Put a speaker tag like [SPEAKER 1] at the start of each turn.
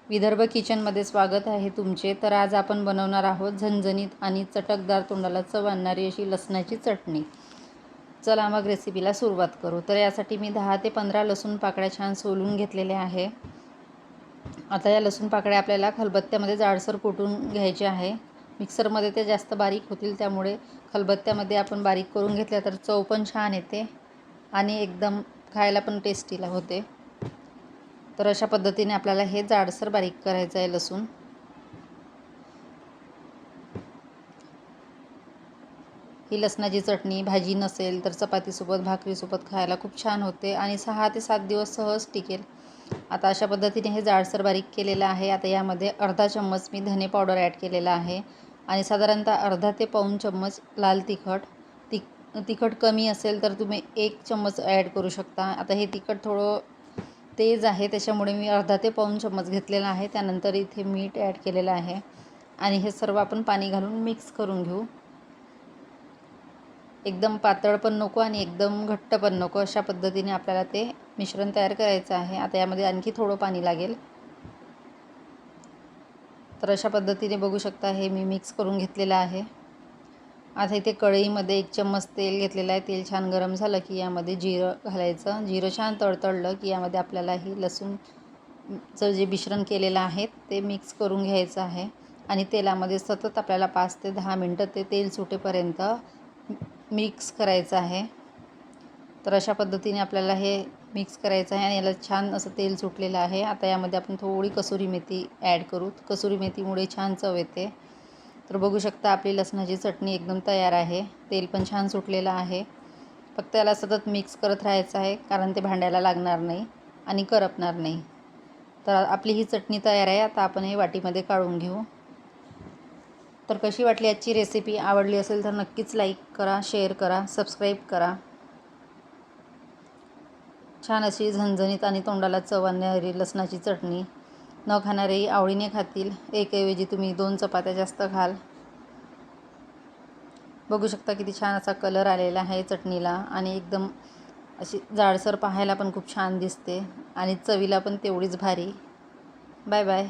[SPEAKER 1] विदर्भ किचनमध्ये स्वागत आहे तुमचे। तर आज आपण बनवणार आहोत झणझणीत आणि चटकदार तोंडाला चव आणणारी अशी लसणाची चटणी। चला मग रेसिपीला सुरुवात करू। तर यासाठी मी 10 ते 15 लसूण पाकळ्या छान सोलून घेतलेल्या आहे। आता या लसूण पाकळ्या आपल्याला खलबत्त्यामध्ये जाडसर कुटून घ्यायचे आहे। मिक्सरमध्ये ते जास्त बारीक होतील, त्यामुळे खलबत्त्यामध्ये आपण बारीक करून घेतल्या तर चव पण छान येते आणि एकदम खायला पण टेस्टीला होते। तर अशा पद्धतीने आपल्याला हे जाडसर बारीक करायचं आहे लसूण। ही लसणाची चटणी भाजी नसेल तर चपातीसोबत भाकरीसोबत खायला खूप छान होते आणि 6 ते 7 दिवस सहज टिकेल। आता अशा पद्धतीने हे जाडसर बारीक केलेलं आहे। आता यामध्ये अर्धा चम्मच मी धने पावडर ॲड केलेला आहे आणि साधारणतः अर्धा ते पाऊण चम्मच लाल तिखट। तिखट कमी असेल तर तुम्ही 1 चम्मच ॲड करू शकता। आता हे तिखट थोडं तेज आहे, त्याच्यामुळे मी अर्धा ते पाऊण चम्मच घेतलेला आहे। त्यानंतर इथे मीठ ॲड केलेलं आहे आणि हे सर्व आपण पाणी घालून मिक्स करून घेऊ। एकदम पातळ पण नको आणि एकदम घट्ट पण नको, अशा पद्धतीने आपल्याला ते मिश्रण तयार करायचं आहे। आता यामध्ये आणखी थोडं पाणी लागेल। तर अशा पद्धतीने बघू शकता हे मी मिक्स करून घेतलेलं आहे। आता इथे कढईमध्ये 1 चम्मच तेल घेतलेलं आहे। तेल छान गरम झालं की यामध्ये जिरं घालायचं। जिरं छान तळतळलं की यामध्ये आपल्याला ही लसूणचं जे मिश्रण केलेलं आहे ते मिक्स करून घ्यायचं आहे आणि तेलामध्ये सतत आपल्याला 5 ते 10 मिनटं ते तेल सुटेपर्यंत मिक्स करायचं आहे। तर अशा पद्धतीने आपल्याला हे मिक्स करायचं आहे आणि याला छान असं तेल सुटलेलं आहे। आता यामध्ये आपण थोडी कसुरी मेथी ॲड करू। कसुरी मेथीमुळे छान चव येते। तर बघू शकता आपली लसणाची चटणी एकदम तयार आहे। तेल पण छान सुटलेलं आहे। फक्त याला सतत मिक्स करत राहायचं आहे, कारण ते भांड्याला लागणार नाही आणि करपणार नाही। तर आपली ही चटणी तयार आहे। आता आपण हे वाटीमध्ये काढून घेऊ। तर कशी वाटली आजची रेसिपी? आवडली असेल तर नक्कीच लाईक करा, शेअर करा, सबस्क्राईब करा। छान अशी झणझणीत आणि तोंडाला चव आणणारी लसणाची चटणी न खाणारेही आवडीने खातील। एकऐवजी तुम्ही 2 चपात्या जास्त खाल। बघू शकता किती छान असा कलर आलेला आहे चटणीला आणि एकदम अशी जाडसर पाहायला पण खूप छान दिसते आणि चवीला पण तेवढीच भारी। Bye bye.